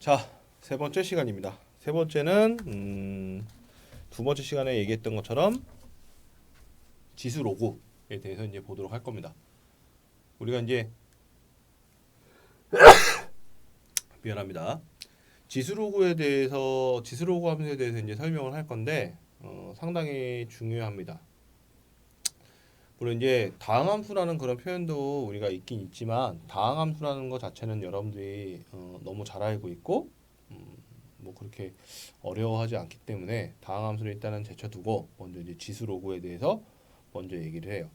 자, 세 번째 시간입니다. 세 번째는 두 번째 시간에 얘기했던 것처럼 지수 로그에 대해서 이제 보도록 할 겁니다. 우리가 이제 미안합니다. 지수 로그에 대해서 지수 로그 함수에 대해서 이제 설명을 할 건데 상당히 중요합니다. 물론 이제 다항함수라는 그런 표현도 우리가 있긴 있지만 다항함수라는 것 자체는 여러분들이 너무 잘 알고 있고 뭐 그렇게 어려워하지 않기 때문에 다항함수를 일단은 제쳐두고 먼저 이제 지수 로그에 대해서 먼저 얘기를 해요.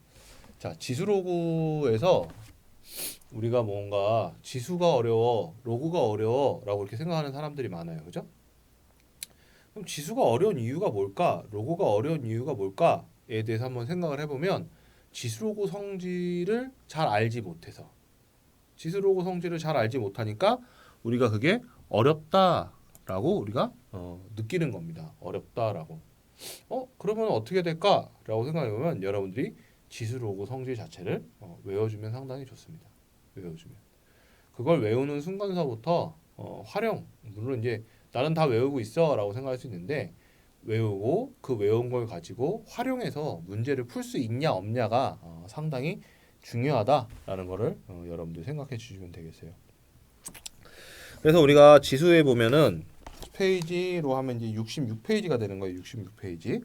자, 지수 로그에서 우리가 뭔가 지수가 어려워, 로그가 어려워라고 이렇게 생각하는 사람들이 많아요, 그죠? 그럼 지수가 어려운 이유가 뭘까? 로그가 어려운 이유가 뭘까?에 대해서 한번 생각을 해보면 지수 로그 성질을 잘 알지 못해서 지수 로그 성질을 잘 알지 못하니까 우리가 그게 어렵다라고 우리가 느끼는 겁니다. 어렵다라고. 그러면 어떻게 될까라고 생각해보면 여러분들이 지수 로그 성질 자체를 외워주면 상당히 좋습니다. 외워주면 그걸 외우는 순간서부터 활용, 물론 이제 나는 다 외우고 있어라고 생각할 수 있는데 외우고 그 외운 걸 가지고 활용해서 문제를 풀 수 있냐 없냐가 상당히 중요하다라는 거를 여러분들 생각해 주시면 되겠어요. 그래서 우리가 지수에 보면은 페이지로 하면 이제 66페이지가 되는 거예요. 66페이지.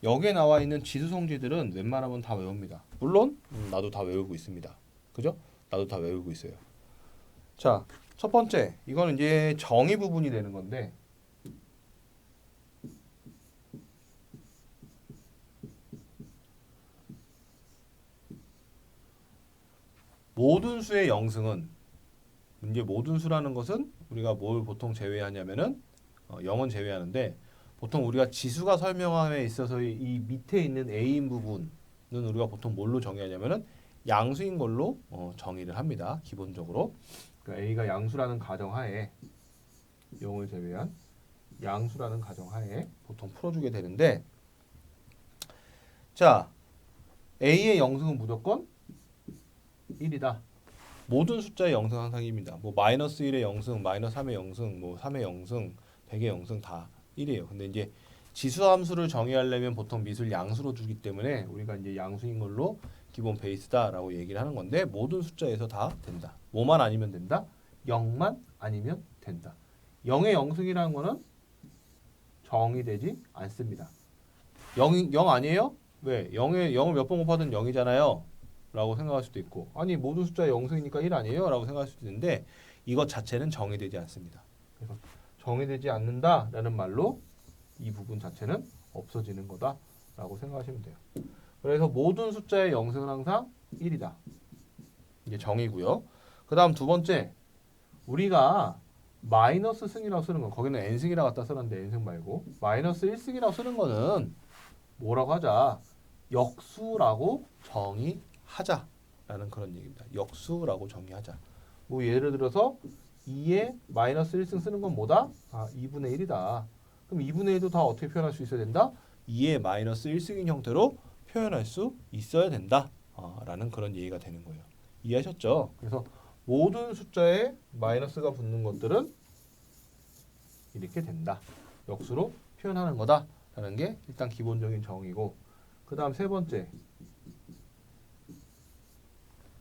여기에 나와 있는 지수 성질들은 웬만하면 다 외웁니다. 물론 나도 다 외우고 있습니다. 그죠? 나도 다 외우고 있어요. 자, 첫 번째 이거는 이제 정의 부분이 되는 건데 모든 수의 영승은 이제 모든 수라는 것은 우리가 뭘 보통 제외하냐면은 0은 제외하는데 보통 우리가 지수가 설명함에 있어서 이 밑에 있는 A인 부분은 우리가 보통 뭘로 정의하냐면은 양수인 걸로 정의를 합니다. 기본적으로. 그러니까 A가 양수라는 가정하에 0을 제외한 양수라는 가정하에 보통 풀어주게 되는데 자, A의 영승은 무조건 1이다. 모든 숫자의 영승 항상 1입니다. 뭐 마이너스 1의 영승, 마이너스 3의 영승, 뭐 3의 영승, 100의 영승 다 1이에요. 근데 이제 지수 함수를 정의하려면 보통 미수를 양수로 주기 때문에 우리가 이제 양수인 걸로 기본 베이스다라고 얘기를 하는 건데 모든 숫자에서 다 된다. 뭐만 아니면 된다? 0만 아니면 된다. 0의 영승이라는 거는 정의되지 않습니다. 0 아니에요? 왜? 0을 몇 번 곱하든 0이잖아요. 라고 생각할 수도 있고 아니 모든 숫자의 영승이니까 1 아니에요? 라고 생각할 수도 있는데 이것 자체는 정의되지 않습니다. 그래서 정의되지 않는다라는 말로 이 부분 자체는 없어지는 거다라고 생각하시면 돼요. 그래서 모든 숫자의 영승은 항상 1이다. 이게 정의고요. 그 다음 두 번째 우리가 마이너스 승이라고 쓰는 건 거기는 n승이라고 갖다 썼는데 n승 말고 마이너스 1승이라고 쓰는 거는 뭐라고 하자 역수라고 정의하자라는 그런 얘기입니다. 역수라고 정의하자. 뭐 예를 들어서 2에 마이너스 1승 쓰는 건 뭐다? 2분의 1이다. 그럼 2분의 1도 다 어떻게 표현할 수 있어야 된다? 2의 마이너스 1승인 형태로 표현할 수 있어야 된다. 라는 그런 얘기가 되는 거예요. 이해하셨죠? 그래서 모든 숫자에 마이너스가 붙는 것들은 이렇게 된다. 역수로 표현하는 거다라는 게 일단 기본적인 정의고 그 다음 세 번째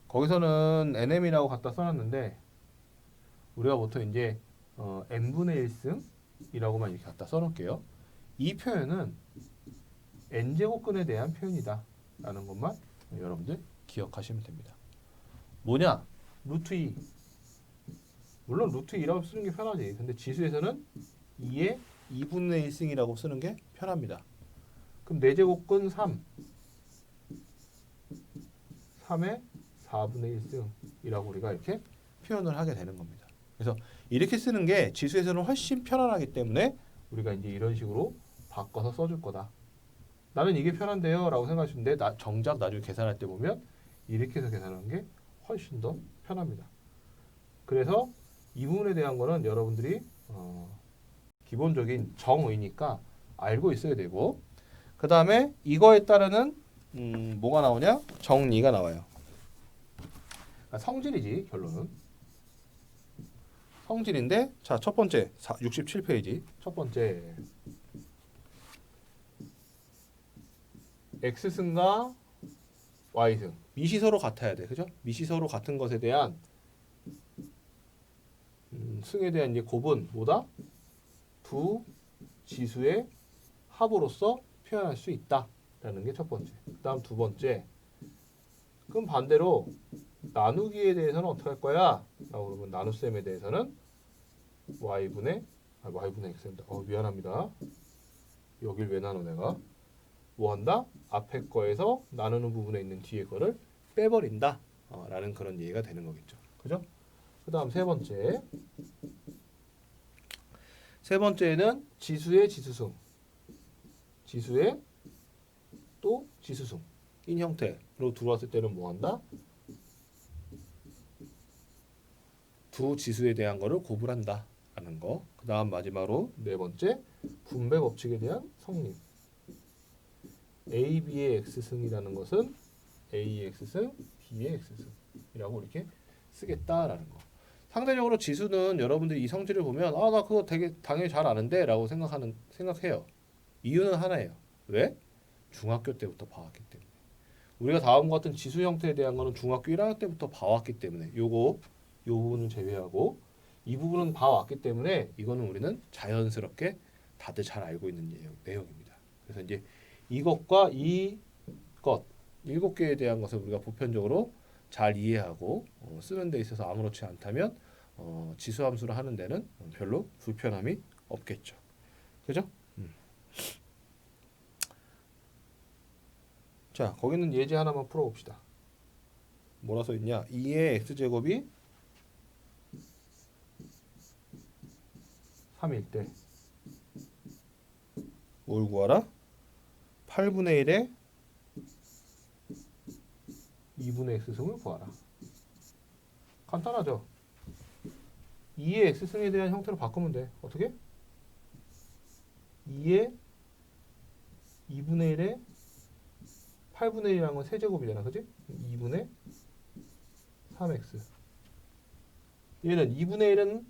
거기서는 nm이라고 갖다 써놨는데 우리가 보통 이제 n분의 1승이라고만 이렇게 갖다 써놓을게요. 이 표현은 n제곱근에 대한 표현이다 라는 것만 여러분들 기억하시면 됩니다. 뭐냐? 루트 2 물론 루트 2라고 쓰는 게 편하지. 근데 지수에서는 2의 2분의 1승이라고 쓰는 게 편합니다. 그럼 4제곱근 3 3의 4분의 1승이라고 우리가 이렇게 표현을 하게 되는 겁니다. 그래서 이렇게 쓰는 게 지수에서는 훨씬 편안하기 때문에 우리가 이제 이런 식으로 바꿔서 써줄 거다. 나는 이게 편한데요 라고 생각하시는데 정작 나중에 계산할 때 보면 이렇게 해서 계산하는 게 훨씬 더 편합니다. 그래서 이 부분에 대한 거는 여러분들이 기본적인 정의니까 알고 있어야 되고 그 다음에 이거에 따르는 뭐가 나오냐? 정리가 나와요. 성질이지 결론은. 성질인데 자, 첫 번째 67페이지 첫 번째 x승과 y승 밑이 서로 같아야 돼. 그죠? 밑이 서로 같은 것에 대한 승에 대한 이제 곱은 뭐다? 두 지수의 합으로서 표현할 수 있다라는 게 첫 번째. 그다음 두 번째. 그럼 반대로 나누기에 대해서는 어떻게 할 거야? 라고 그러면 나눗셈에 대해서는 y분의 x입니다. 미안합니다. 여길 왜 나눠 내가? 뭐 한다? 앞에 거에서 나누는 부분에 있는 뒤에 거를 빼버린다. 라는 그런 얘기가 되는 거겠죠. 그죠? 그 다음 세 번째. 세 번째는 지수의 지수승. 지수의 또 지수승. 인 형태로 들어왔을 때는 뭐 한다? 두 지수에 대한 거를 곱을 한다. 라는 거. 그 다음 마지막으로 네 번째. 분배 법칙에 대한 성립. A, B의 X승이라는 것은 A의 X승, B의 X승이라고 이렇게 쓰겠다라는 거. 상대적으로 지수는 여러분들이 이 성질을 보면 나 그거 되게 당연히 잘 아는데 라고 생각해요. 이유는 하나예요. 왜? 중학교 때부터 봐왔기 때문에. 우리가 다음과 같은 지수 형태에 대한 거는 중학교 1학년 때부터 봐왔기 때문에 요 부분은 제외하고 이 부분은 봐왔기 때문에 이거는 우리는 자연스럽게 다들 잘 알고 있는 내용입니다. 그래서 이제 이것과 이것 7개에 대한 것을 우리가 보편적으로 잘 이해하고 쓰는 데 있어서 아무렇지 않다면 지수 함수를 하는 데는 별로 불편함이 없겠죠. 그죠? 자, 거기는 예제 하나만 풀어봅시다. 뭐라 써 있냐? 2의 x제곱이 3일 때 뭘 구하라? 8분의 1에 2분의 x승을 구하라. 간단하죠? 2의 x승에 대한 형태로 바꾸면 돼. 어떻게? 2의 2분의 1에 8분의 1이라는 건 세제곱이잖아. 그지? 2분의 3x. 얘는 2분의 1은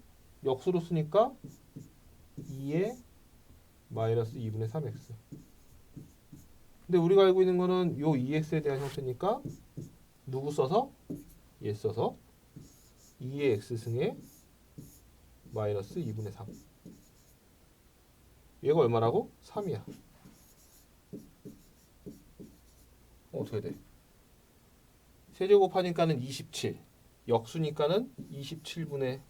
역수로 쓰니까 2의 마이너스 2분의 3x. 근데 우리가 알고 있는 거는 요 2x에 대한 형태니까 누구 써서? 얘 써서 2의 x승에 마이너스 2분의 3. 얘가 얼마라고? 3이야. 어떻게 돼? 세제곱하니까는 27. 역수니까는 27분의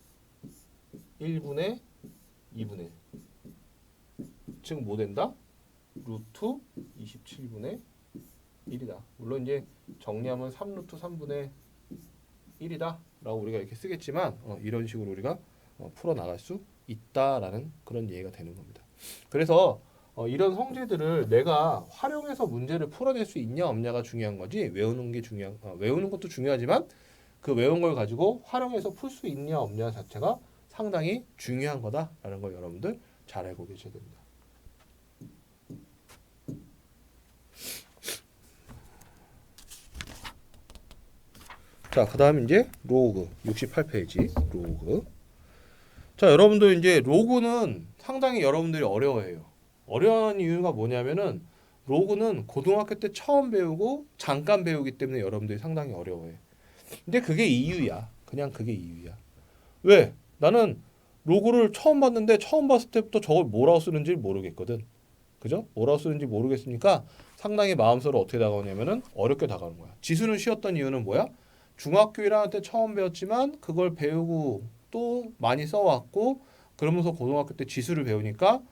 1분의 2분의 1. 즉 뭐 된다? 루트 27분의 1이다. 물론 이제 정리하면 3루트 3분의 1이다 라고 우리가 이렇게 쓰겠지만 이런 식으로 우리가 풀어나갈 수 있다라는 그런 얘기가 되는 겁니다. 그래서 이런 성질들을 내가 활용해서 문제를 풀어낼 수 있냐 없냐가 중요한 거지 외우는 게 외우는 것도 중요하지만 그 외운 걸 가지고 활용해서 풀 수 있냐 없냐 자체가 상당히 중요한 거다라는 걸 여러분들 잘 알고 계셔야 됩니다. 자, 그 다음 이제 로그 68페이지 로그. 자, 여러분들 이제 로그는 상당히 여러분들이 어려워해요. 어려운 이유가 뭐냐면은 로그는 고등학교 때 처음 배우고 잠깐 배우기 때문에 여러분들이 상당히 어려워해. 근데 그게 이유야. 그냥 그게 이유야. 왜? 나는 로그를 처음 봤는데 처음 봤을 때부터 저걸 뭐라고 쓰는지 모르겠거든. 그죠? 뭐라고 쓰는지 모르겠으니까 상당히 마음속으로 어떻게 다가오냐면은 어렵게 다가오는 거야. 지수는 쉬웠던 이유는 뭐야? 중학교 1학년 때 처음 배웠지만 그걸 배우고 또 많이 써왔고 그러면서 고등학교 때 지수를 배우니까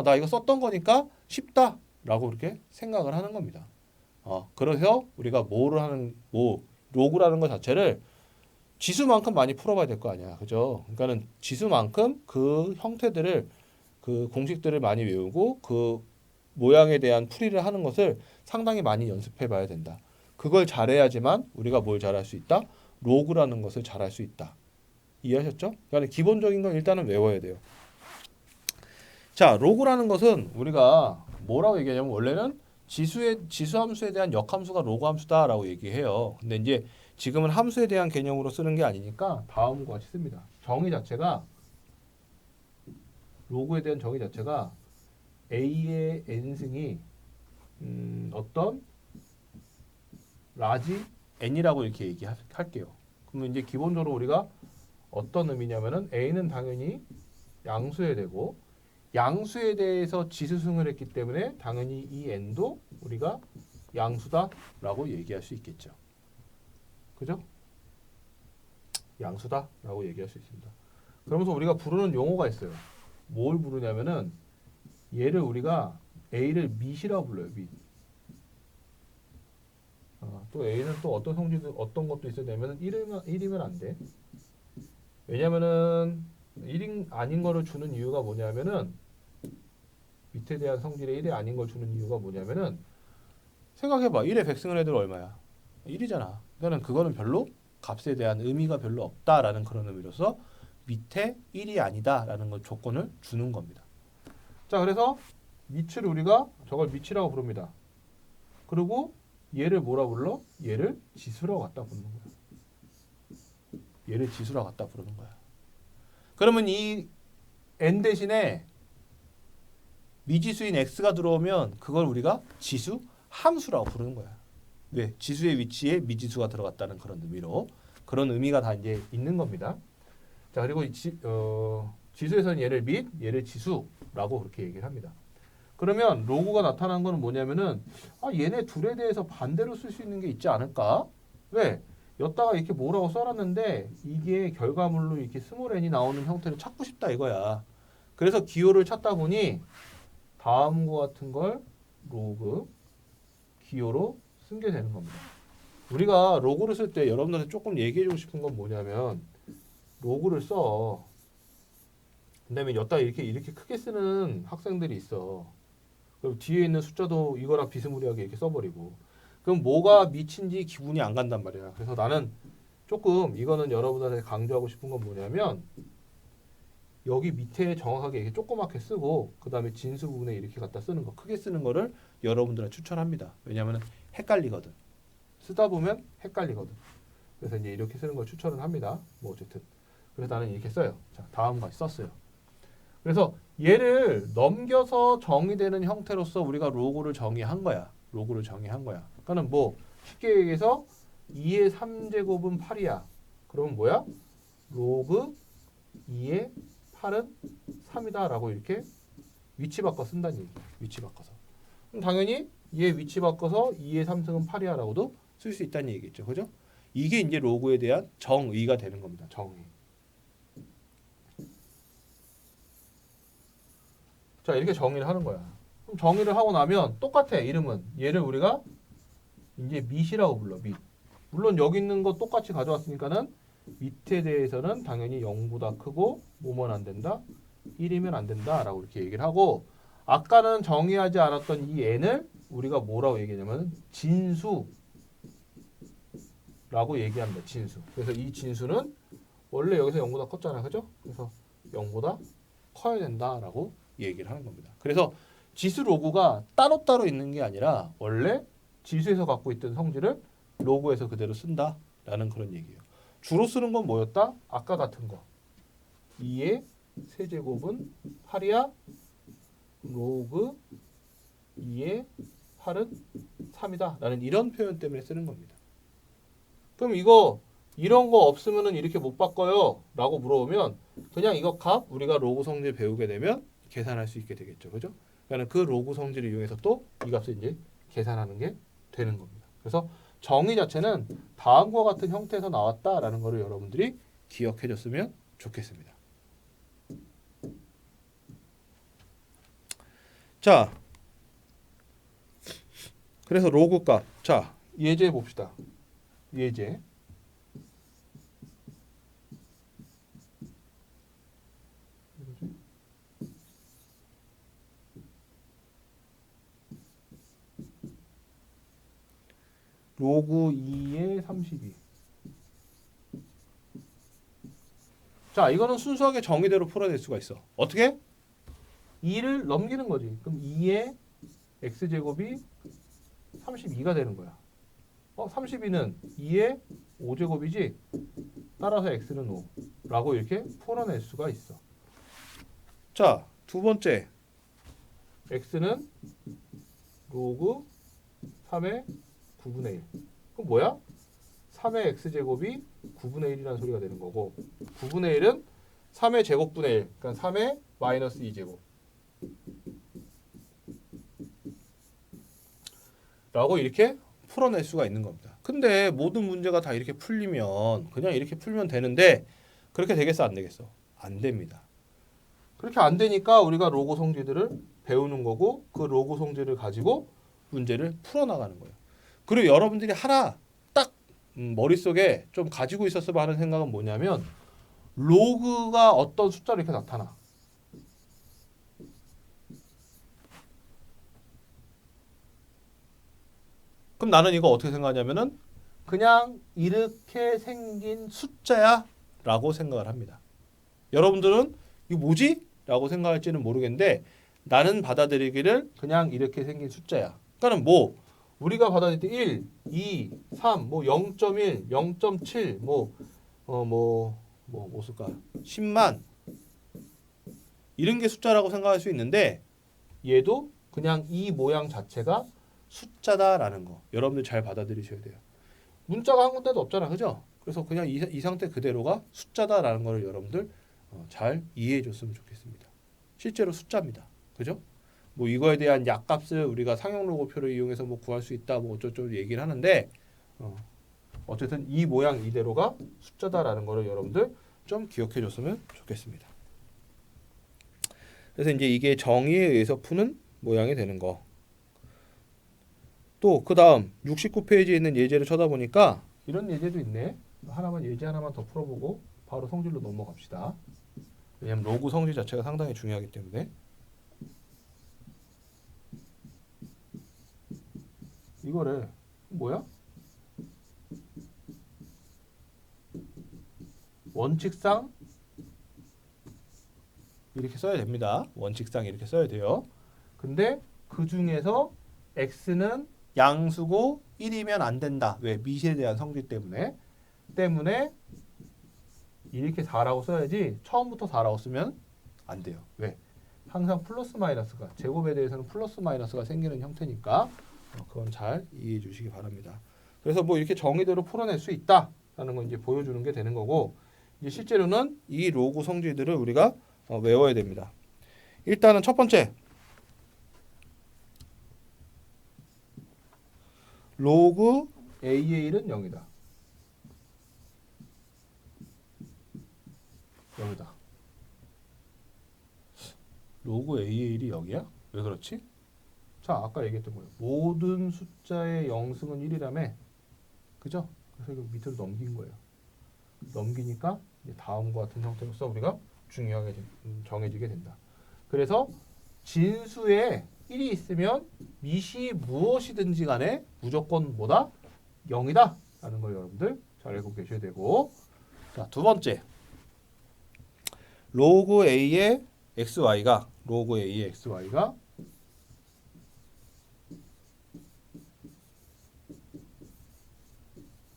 나 이거 썼던 거니까 쉽다라고 이렇게 생각을 하는 겁니다. 그래서 우리가 로그라는 것 자체를 지수만큼 많이 풀어봐야 될 거 아니야. 그죠? 그러니까는 지수만큼 그 형태들을 그 공식들을 많이 외우고 그 모양에 대한 풀이를 하는 것을 상당히 많이 연습해 봐야 된다. 그걸 잘해야지만 우리가 뭘 잘할 수 있다? 로그라는 것을 잘할 수 있다. 이해하셨죠? 그러니까 기본적인 건 일단은 외워야 돼요. 자, 로그라는 것은 우리가 뭐라고 얘기하냐면 원래는 지수 함수에 대한 역함수가 로그 함수다라고 얘기해요. 근데 이제 지금은 함수에 대한 개념으로 쓰는 게 아니니까 다음과 같이 씁니다. 정의 자체가 로그에 대한 정의 자체가 A의 n승이 어떤 라지 n이라고 이렇게 얘기할게요. 그러면 이제 기본적으로 우리가 어떤 의미냐면은 A는 당연히 양수에 되고 양수에 대해서 지수승을 했기 때문에 당연히 이 n도 우리가 양수다라고 얘기할 수 있겠죠. 그죠? 양수다라고 얘기할 수 있습니다. 그러면서 우리가 부르는 용어가 있어요. 뭘 부르냐면은 얘를 우리가 A를 밑이라고 불러요. 밑. 또 A는 또 어떤 성질도 어떤 것도 있어야 되면은 1이면 안 돼. 왜냐면은 1이 아닌 거를 주는 이유가 뭐냐면은 밑에 대한 성질의 1이 아닌 걸 주는 이유가 뭐냐면은 생각해봐. 1에 100승을 해도 얼마야? 1이잖아. 그러니까 그거는 별로 값에 대한 의미가 별로 없다라는 그런 의미로서 밑에 1이 아니다라는 걸 조건을 주는 겁니다. 자, 그래서 밑을 우리가 저걸 밑이라고 부릅니다. 그리고 얘를 뭐라 불러? 얘를 지수라고 갖다 부르는 거야. 얘를 지수라고 갖다 부르는 거야. 그러면 이 n 대신에 미지수인 x가 들어오면 그걸 우리가 지수 함수라고 부르는 거야. 왜? 지수의 위치에 미지수가 들어갔다는 그런 의미로 그런 의미가 다 이제 있는 겁니다. 자, 그리고 지수에서는 얘를 밑, 얘를 지수라고 그렇게 얘기를 합니다. 그러면 로그가 나타난 거는 뭐냐면은 얘네 둘에 대해서 반대로 쓸 수 있는 게 있지 않을까? 왜? 여기다가 이렇게 뭐라고 써놨는데 이게 결과물로 이렇게 스몰 n이 나오는 형태를 찾고 싶다 이거야. 그래서 기호를 찾다 보니 다음과 같은 걸 로그 기호로 쓴 게 되는 겁니다. 우리가 로그를 쓸 때 여러분들한테 조금 얘기해주고 싶은 건 뭐냐면 로그를 써. 그다음에 여기다 이렇게 크게 쓰는 학생들이 있어. 그럼 뒤에 있는 숫자도 이거랑 비스무리하게 이렇게 써버리고. 그럼 뭐가 미친지 기분이 안 간단 말이야. 그래서 나는 조금 이거는 여러분한테 강조하고 싶은 건 뭐냐면 여기 밑에 정확하게 이렇게 조그맣게 쓰고 그 다음에 진수 부분에 이렇게 갖다 쓰는 거 크게 쓰는 거를 여러분들한테 추천합니다. 왜냐하면 헷갈리거든. 쓰다 보면 헷갈리거든. 그래서 이제 이렇게 쓰는 걸 추천을 합니다. 뭐 어쨌든 그래서 나는 이렇게 써요. 자, 다음까지 썼어요. 그래서 얘를 넘겨서 정의되는 형태로서 우리가 로그를 정의한 거야. 로그를 정의한 거야. 그러니까는 뭐 쉽게 얘기해서 2의 3제곱은 8이야. 그러면 뭐야? 로그 2의 8은 3이다 라고 이렇게 위치 바꿔 쓴다는 얘기야. 위치 바꿔서. 그럼 당연히 얘 위치 바꿔서 2의 3승은 8이야 라고도 쓸 수 있다는 얘기겠죠. 그죠? 이게 이제 로그에 대한 정의가 되는 겁니다. 정의. 자, 이렇게 정의를 하는 거야. 그럼 정의를 하고 나면 똑같아. 이름은. 얘를 우리가 이제 밑이라고 불러. 밑. 물론 여기 있는 거 똑같이 가져왔으니까는 밑에 대해서는 당연히 0보다 크고 뭐면 안 된다? 1이면 안 된다 라고 이렇게 얘기를 하고 아까는 정의하지 않았던 이 n을 우리가 뭐라고 얘기하냐면 진수라고 얘기합니다. 진수. 그래서 이 진수는 원래 여기서 0보다 컸잖아. 그죠? 그래서 0보다 커야 된다라고 얘기를 하는 겁니다. 그래서 지수 로그가 따로따로 있는 게 아니라 원래 지수에서 갖고 있던 성질을 로그에서 그대로 쓴다라는 그런 얘기예요. 주로 쓰는 건 뭐였다? 아까 같은 거. 2의 세제곱은 8이야. 로그 2의 8은 3이다. 라는 이런 표현 때문에 쓰는 겁니다. 그럼 이런 거 없으면은 이렇게 못 바꿔요. 라고 물어보면 그냥 이거 값 우리가 로그 성질 배우게 되면 계산할 수 있게 되겠죠. 그죠? 그러니까 그 로그 성질을 이용해서 또 이 값을 이제 계산하는 게 되는 겁니다. 그래서 정의 자체는 다음과 같은 형태에서 나왔다라는 것을 여러분들이 기억해 줬으면 좋겠습니다. 자, 그래서 로그 값. 자, 예제 봅시다. 예제. 로그 2의 32. 자, 이거는 순수하게 정의대로 풀어낼 수가 있어. 어떻게? 2를 넘기는 거지. 그럼 2의 x제곱이 32가 되는 거야. 32는 2의 5제곱이지? 따라서 x는 5라고 이렇게 풀어낼 수가 있어. 자, 두 번째 x는 로그 3의 9분의 1. 그럼 뭐야? 3의 x제곱이 9분의 1이라는 소리가 되는 거고 9분의 1은 3의 제곱분의 1. 그러니까 3의 마이너스 2제곱. 라고 이렇게 풀어낼 수가 있는 겁니다. 근데 모든 문제가 다 이렇게 풀리면 그냥 이렇게 풀면 되는데 그렇게 되겠어 안 되겠어? 안 됩니다. 그렇게 안 되니까 우리가 로그 성질들을 배우는 거고 그 로그 성질을 가지고 문제를 풀어나가는 거예요. 그리고 여러분들이 하나 딱 머릿속에 좀 가지고 있었으면 하는 생각은 뭐냐면 로그가 어떤 숫자로 이렇게 나타나. 그럼 나는 이거 어떻게 생각하냐면은 그냥 이렇게 생긴 숫자야 라고 생각을 합니다. 여러분들은 이거 뭐지? 라고 생각할지는 모르겠는데 나는 받아들이기를 그냥 이렇게 생긴 숫자야. 그러니까 뭐 우리가 받아들일 때 1, 2, 3, 뭐 0.1, 0.7, 뭐 쓸까? 10만 이런 게 숫자라고 생각할 수 있는데 얘도 그냥 이 모양 자체가 숫자다라는 거 여러분들 잘 받아들이셔야 돼요. 문자가 한 군데도 없잖아, 그죠? 그래서 그냥 이 상태 그대로가 숫자다라는 거를 여러분들 잘 이해해줬으면 좋겠습니다. 실제로 숫자입니다, 그죠? 뭐 이거에 대한 약값을 우리가 상용 로고표를 이용해서 뭐 구할 수 있다, 뭐 어쩌고 얘기를 하는데 어쨌든 이 모양 이대로가 숫자다라는 거를 여러분들 좀 기억해줬으면 좋겠습니다. 그래서 이제 이게 정의에 의해서 푸는 모양이 되는 거. 또 그 다음 69페이지에 있는 예제를 쳐다보니까 이런 예제도 있네. 예제 하나만 더 풀어보고 바로 성질로 넘어갑시다. 왜냐면 로그 성질 자체가 상당히 중요하기 때문에. 이거를 뭐야? 원칙상 이렇게 써야 됩니다. 원칙상 이렇게 써야 돼요. 근데 그 중에서 x는 양수고 1이면 안 된다. 왜? 미시에 대한 성질 때문에 이렇게 4라고 써야지 처음부터 4라고 쓰면 안 돼요. 왜? 항상 플러스 마이너스가 제곱에 대해서는 플러스 마이너스가 생기는 형태니까 그건 잘 이해해 주시기 바랍니다. 그래서 뭐 이렇게 정의대로 풀어낼 수 있다라는 건 이제 보여주는 게 되는 거고 이제 실제로는 이 로그 성질들을 우리가 외워야 됩니다. 일단은 첫 번째 로그 A의 1은 0이다. 0이다. 로그 A의 1이 0이야? 왜 그렇지? 자, 아까 얘기했던 거예요. 모든 숫자의 영승은 1이라며. 그죠? 그래서 이거 밑으로 넘긴 거예요. 넘기니까 이제 다음과 같은 형태로서 우리가 중요하게 정해지게 된다. 그래서 진수에 1이 있으면 미시 무엇이든지 간에 무조건 뭐다? 0이다. 라는 걸 여러분들 잘 알고 계셔야 되고 자, 두 번째 로그 A의 XY가 로그 A의 XY가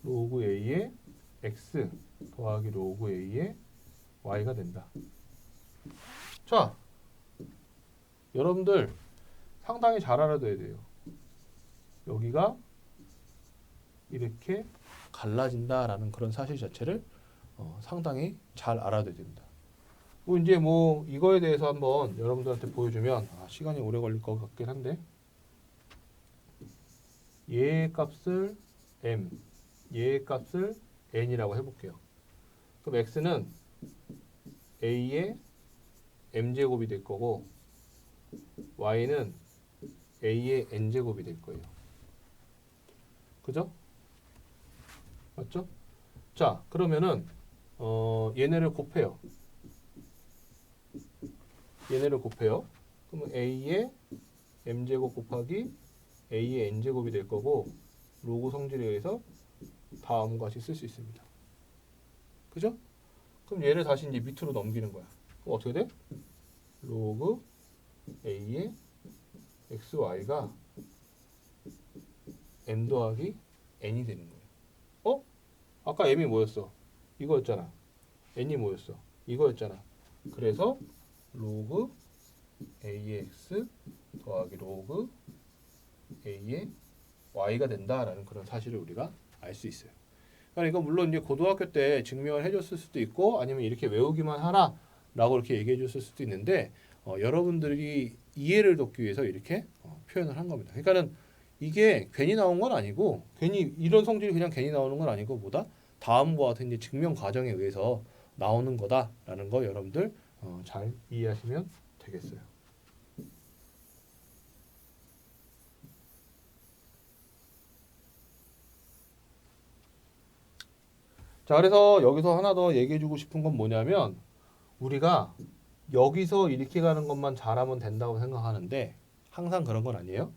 로그 A의 X 더하기 로그 A의 Y가 된다. 자, 여러분들 상당히 잘 알아둬야 돼요. 여기가 이렇게 갈라진다라는 그런 사실 자체를 상당히 잘 알아둬야 됩니다. 이제 뭐 이거에 대해서 한번 여러분들한테 보여주면 시간이 오래 걸릴 것 같긴 한데 얘의 값을 m, 얘의 값을 n이라고 해볼게요. 그럼 x는 a의 m제곱이 될 거고 y는 a의 n제곱이 될 거예요. 그죠? 맞죠? 자, 그러면은 얘네를 곱해요. 그러면 a의 m제곱 곱하기 a의 n제곱이 될 거고 로그 성질에 의해서 다음과 같이 쓸 수 있습니다. 그죠? 그럼 얘를 다시 이제 밑으로 넘기는 거야. 그럼 어떻게 돼? 로그 a의 xy가 m 더하기 n이 되는 거예요. 아까 m이 뭐였어? 이거였잖아. n이 뭐였어? 이거였잖아. 그래서 로그 a의 x 더하기 로그 a의 y가 된다라는 그런 사실을 우리가 알 수 있어요. 그러니까 이거 물론 이제 고등학교 때 증명을 해줬을 수도 있고 아니면 이렇게 외우기만 하라라고 이렇게 얘기해줬을 수도 있는데 여러분들이 이해를 돕기 위해서 이렇게 표현을 한 겁니다. 그러니까는 이게 괜히 나온 건 아니고 괜히 이런 성질이 그냥 괜히 나오는 건 아니고 뭐다 다음과 같은 이제 증명 과정에 의해서 나오는 거다라는 거 여러분들 잘 이해하시면 되겠어요. 자, 그래서 여기서 하나 더 얘기해주고 싶은 건 뭐냐면 우리가 여기서 이렇게 가는 것만 잘하면 된다고 생각하는데 항상 그런 건 아니에요.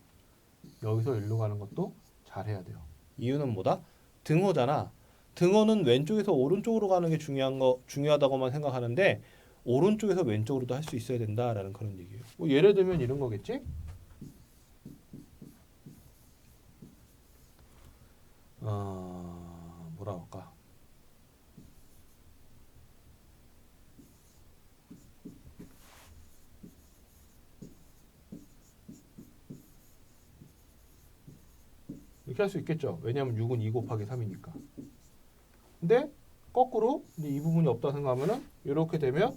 여기서 일로 가는 것도 잘해야 돼요. 이유는 뭐다? 등호잖아. 등호는 왼쪽에서 오른쪽으로 가는 게 중요하다고만 생각하는데 오른쪽에서 왼쪽으로도 할 수 있어야 된다라는 그런 얘기예요. 뭐 예를 들면 이런 거겠지? 뭐라 할까? 이렇게 할 수 있겠죠. 왜냐하면 6은 2 곱하기 3이니까. 근데 거꾸로 이제 이 부분이 없다 생각하면은 이렇게 되면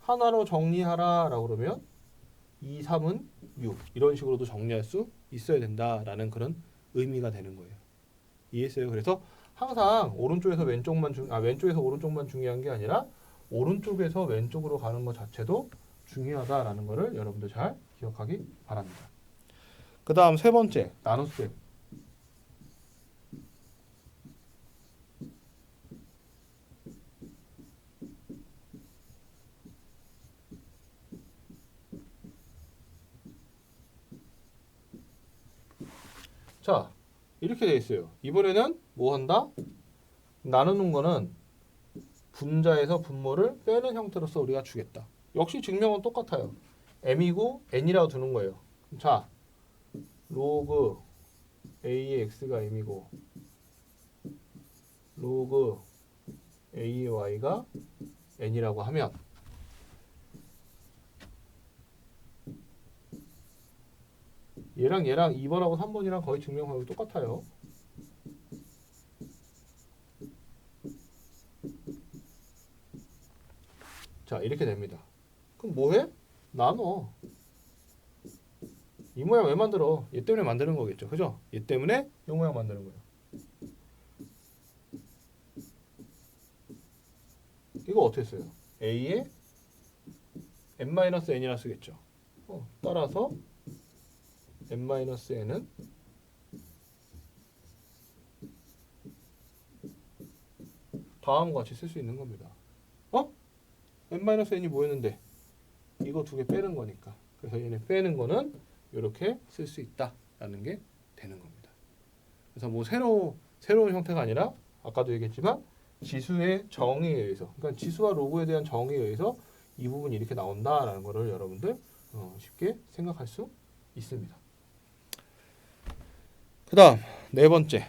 하나로 정리하라라고 그러면 2, 3은 6 이런 식으로도 정리할 수 있어야 된다라는 그런 의미가 되는 거예요. 이해했어요? 그래서 항상 오른쪽에서 왼쪽에서 오른쪽만 중요한 게 아니라 오른쪽에서 왼쪽으로 가는 것 자체도 중요하다라는 거를 여러분들 잘 기억하기 바랍니다. 그 다음 세 번째 나눗셈. 자, 이렇게 돼 있어요. 이번에는 뭐 한다? 나누는 거는 분자에서 분모를 빼는 형태로서 우리가 주겠다. 역시 증명은 똑같아요. m이고 n이라고 두는 거예요. 자, 로그 a의 x가 m이고 로그 a의 y가 n이라고 하면 얘랑 2번하고 3번이랑 거의 증명 방법이 똑같아요. 자, 이렇게 됩니다. 그럼 뭐해? 나눠. 이 모양 왜 만들어? 얘 때문에 만드는 거겠죠. 그죠? 얘 때문에 이 모양 만드는 거예요. 이거 어떻게 써요? a의 n-n이라 쓰겠죠. 따라서 n-n은 다음과 같이 쓸 수 있는 겁니다. n-n이 뭐였는데? 이거 두 개 빼는 거니까. 그래서 얘네 빼는 거는 이렇게 쓸 수 있다라는 게 되는 겁니다. 그래서 뭐 새로운 형태가 아니라 아까도 얘기했지만 지수의 정의에 의해서, 그러니까 지수와 로그에 대한 정의에 의해서 이 부분이 이렇게 나온다라는 거를 여러분들 쉽게 생각할 수 있습니다. 그 다음 네 번째.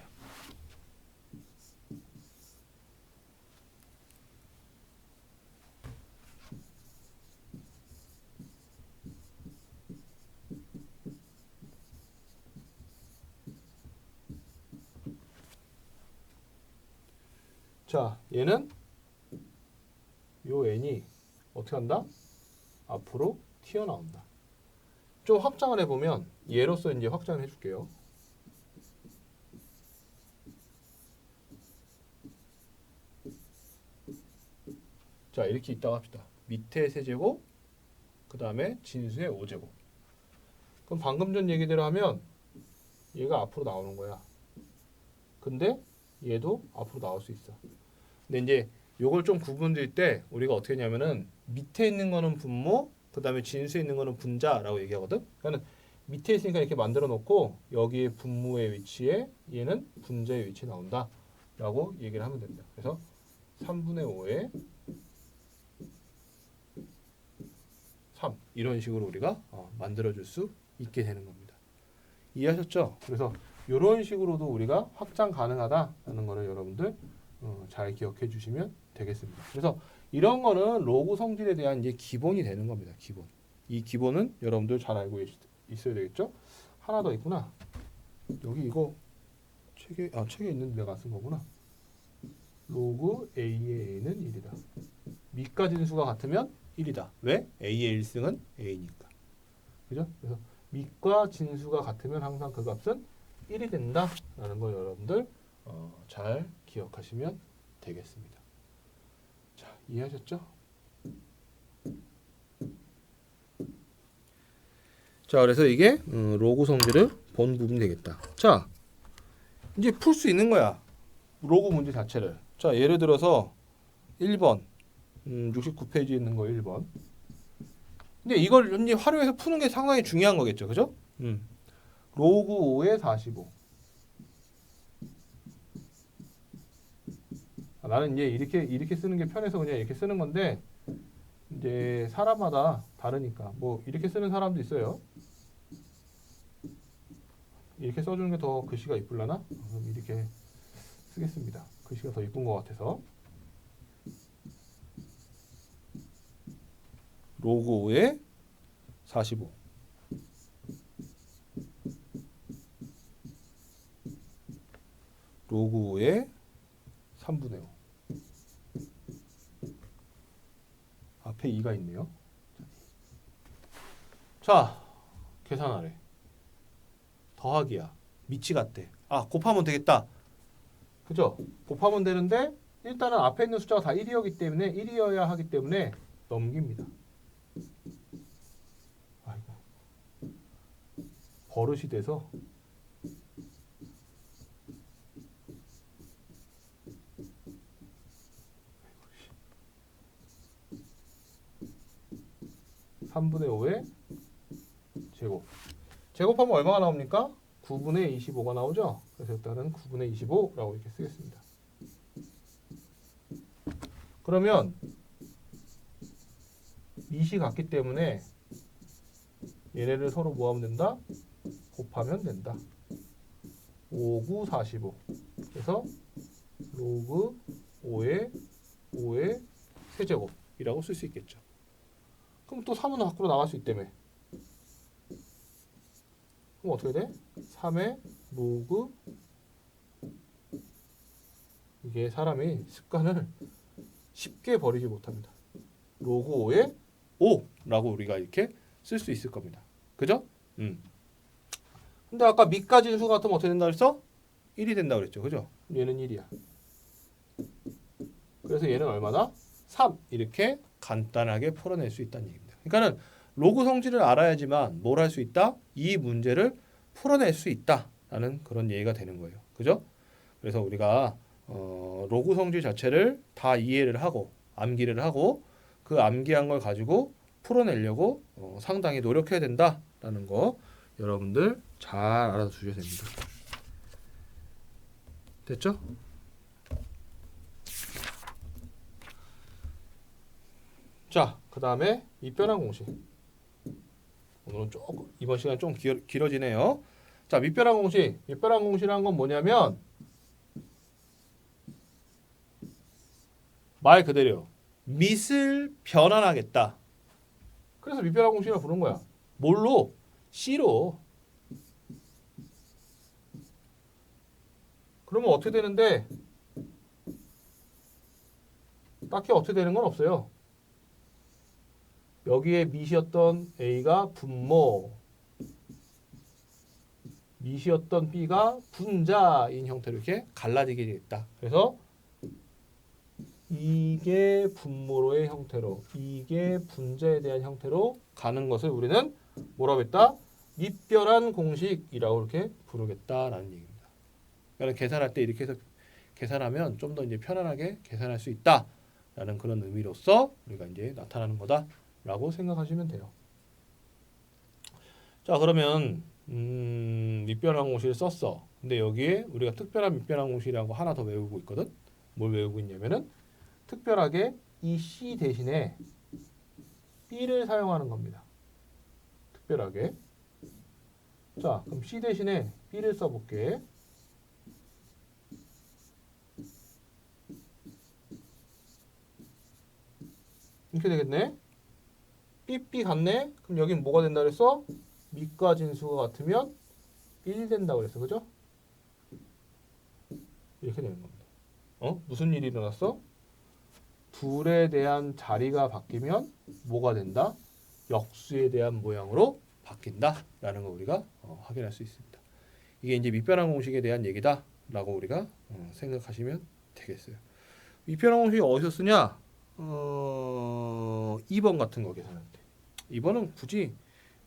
자, 얘는 요 n이 어떻게 한다? 앞으로 튀어나온다. 좀 확장을 해보면 얘로서 이제 확장을 해줄게요. 자, 이렇게 있다고 합시다. 밑에 세제곱, 그 다음에 진수의 5제곱. 그럼 방금 전 얘기대로 하면 얘가 앞으로 나오는 거야. 근데 얘도 앞으로 나올 수 있어. 근데 이제 요걸 좀 구분될 때 우리가 어떻게 하냐면은 밑에 있는 거는 분모, 그 다음에 진수에 있는 거는 분자라고 얘기하거든. 그러니까 밑에 있으니까 이렇게 만들어 놓고 여기에 분모의 위치에 얘는 분자의 위치에 나온다 라고 얘기를 하면 됩니다. 그래서 3분의 5에 3 이런 식으로 우리가 만들어 줄 수 있게 되는 겁니다. 이해하셨죠? 그래서 이런 식으로도 우리가 확장 가능하다라는 거를 여러분들 잘 기억해 주시면 되겠습니다. 그래서 이런 거는 로그 성질에 대한 이제 기본이 되는 겁니다. 기본. 이 기본은 여러분들 잘 알고 있어야 되겠죠? 하나 더 있구나. 여기 이거 책에 있는데 내가 쓴 거구나. 로그 A의 A는 1이다. 미과 진수가 같으면 1이다. 왜? A의 1승은 A니까. 그죠? 그래서 미과 진수가 같으면 항상 그 값은 1이 된다. 라는 거 여러분들 잘 기억하시면 되겠습니다. 자, 이해하셨죠? 자, 그래서 이게 로그 성질을 본 부분 되겠다. 자, 이제 풀 수 있는 거야. 로그 문제 자체를. 자, 예를 들어서 1번 69페이지에 있는 거 1번. 근데 이걸 이제 활용해서 푸는 게 상당히 중요한 거겠죠. 그죠? 로그 5에 45. 나는 이제 이렇게 쓰는 게 편해서 그냥 이렇게 쓰는 건데 이제 사람마다 다르니까 뭐 이렇게 쓰는 사람도 있어요. 이렇게 써주는 게 더 글씨가 이쁠라나? 그럼 이렇게 쓰겠습니다. 글씨가 더 이쁜 것 같아서. 로그 5에 45. 로그 5에 3분의 5. 앞에 2가 있네요. 자, 계산하래. 더하기야. 미치 같대. 아, 곱하면 되겠다. 그죠? 곱하면 되는데 일단은 앞에 있는 숫자가 다 1이었기 때문에 1이어야 하기 때문에 넘깁니다. 아이고. 버릇이 돼서 (3분의 5의) 제곱. 제곱하면 얼마가 나옵니까? 9분의 25가 나오죠? 그래서 일단은 9분의 25라고 이렇게 쓰겠습니다. 그러면 밑이 같기 때문에 얘네를 서로 뭐 하면 된다? 곱하면 된다. 5, 9, 45. 그래서 로그 5의 세제곱이라고 쓸 수 있겠죠. 그럼 또 3은 밖으로 나갈 수 있다며. 그럼 어떻게 돼? 3의 로그. 이게 사람이 습관을 쉽게 버리지 못합니다. 로그 5의 5라고 우리가 이렇게 쓸 수 있을 겁니다. 그죠? 근데 아까 밑과 진수 같으면 어떻게 된다 그랬어? 1이 된다 그랬죠. 그죠? 얘는 1이야. 그래서 얘는 얼마나? 3. 이렇게 간단하게 풀어낼 수 있다는 얘기입니다. 그러니까는 로그 성질을 알아야지만 뭘 할 수 있다? 이 문제를 풀어낼 수 있다라는 그런 얘기가 되는 거예요. 그죠? 그래서 우리가 로그 성질 자체를 다 이해를 하고 암기를 하고 그 암기한 걸 가지고 풀어내려고 상당히 노력해야 된다라는 거 여러분들 잘 알아두셔야 됩니다. 됐죠? 자, 그 다음에 밑변환 공식. 오늘은 조금 이번 시간 좀 길어지네요. 자, 밑변환 공식. 밑변환 공식이라는 건 뭐냐면 말 그대로 밑을 변환하겠다. 그래서 밑변환 공식이라고 부르는 거야. 뭘로? C로. 그러면 어떻게 되는데? 딱히 어떻게 되는 건 없어요. 여기에 밑이었던 A가 분모, 밑이었던 B가 분자인 형태로 이렇게 갈라지게 되겠다. 그래서 이게 분모로의 형태로, 이게 분자에 대한 형태로 가는 것을 우리는 뭐라고 했다? 밑변환 공식이라고 이렇게 부르겠다라는 얘기입니다. 그러니까 계산할 때 이렇게 해서 계산하면 좀 더 이제 편안하게 계산할 수 있다라는 그런 의미로서 우리가 이제 나타나는 거다라고 생각하시면 돼요. 자, 그러면 밑변환 공식을 썼어. 근데 여기에 우리가 특별한 밑변환 공식이라고 하나 더 외우고 있거든. 뭘 외우고 있냐면은 특별하게 이 C 대신에 B를 사용하는 겁니다. 특별하게. 자, 그럼 C 대신에 B를 써볼게. 이렇게 되겠네. 삐삐 같네? 그럼 여긴 뭐가 된다 그랬어? 밑과 진수가 같으면 1 된다고 그랬어. 그죠? 이렇게 되는 겁니다. 무슨 일이 일어났어? 둘에 대한 자리가 바뀌면 뭐가 된다? 역수에 대한 모양으로 바뀐다라는 거 우리가 확인할 수 있습니다. 이게 이제 밑변환 공식에 대한 얘기다라고 우리가 생각하시면 되겠어요. 밑변환 공식이 어디서 쓰냐? 2번 같은 거 계산할 때. 2번은 굳이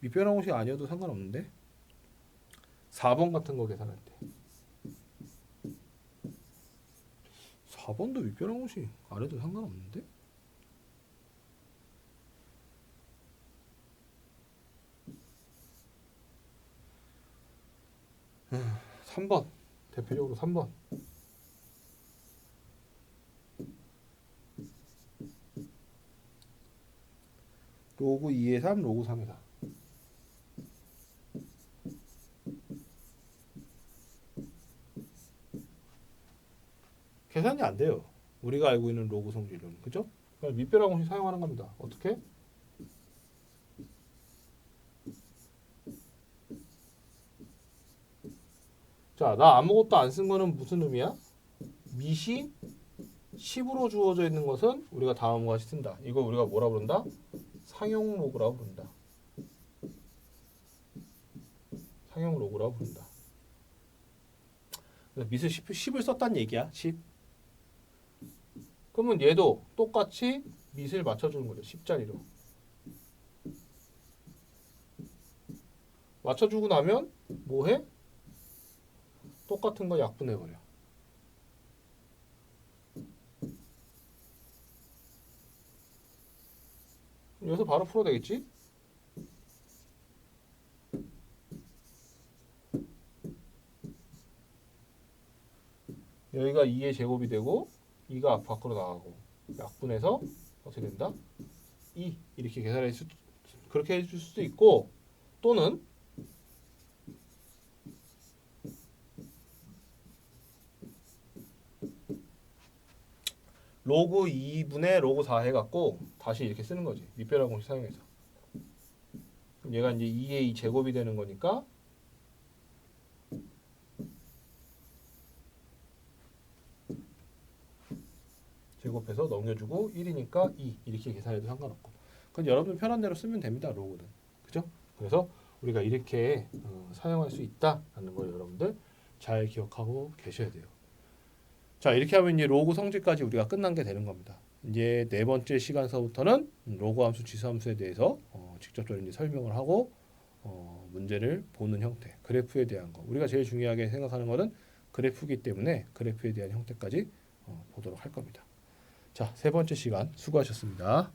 밑변환 공식 아니어도 상관없는데 4번 같은 거 계산할 때. 4번도 밑변환 공식 안 해도 상관없는데? 3번. 대표적으로 3번. 로그 2의 3, 로그 3의 4. 계산이 안 돼요. 우리가 알고 있는 로그 성질은. 그죠? 그러니까 밑변환 공식 사용하는 겁니다. 어떻게? 자, 나 아무것도 안 쓴 거는 무슨 의미야? 밑이 10으로 주어져 있는 것은 우리가 다음과 같이 쓴다. 이거 우리가 뭐라 부른다? 상용 로그라고 부른다. 상용 로그라고 부른다. 그래서 밑을 10을 썼다는 얘기야. 10. 그러면 얘도 똑같이 밑을 맞춰주는 거죠. 10자리로. 맞춰주고 나면 뭐해? 똑같은 거 약분해버려. 여기서 바로 풀어도 되겠지? 여기가 2의 제곱이 되고 2가 밖으로 나가고 약분해서 어떻게 된다? 2 이렇게 계산해 그렇게 해줄 수도 있고 또는 로그 2분의 로그 4 해갖고 다시 이렇게 쓰는 거지. 밑변환 공식 사용해서. 그럼 얘가 이제 2의 2 제곱이 되는 거니까 제곱해서 넘겨주고 1이니까 2 이렇게 계산해도 상관없고. 그건 여러분 편한 대로 쓰면 됩니다. 로그는. 그죠? 그래서 우리가 이렇게 사용할 수 있다라는 걸 여러분들 잘 기억하고 계셔야 돼요. 자, 이렇게 하면 이제 로그 성질까지 우리가 끝난 게 되는 겁니다. 이제 네 번째 시간서부터는 로그 함수, 지수 함수에 대해서 직접적으로 이제 설명을 하고 문제를 보는 형태, 그래프에 대한 거. 우리가 제일 중요하게 생각하는 거는 그래프이기 때문에 그래프에 대한 형태까지 보도록 할 겁니다. 자, 세 번째 시간 수고하셨습니다.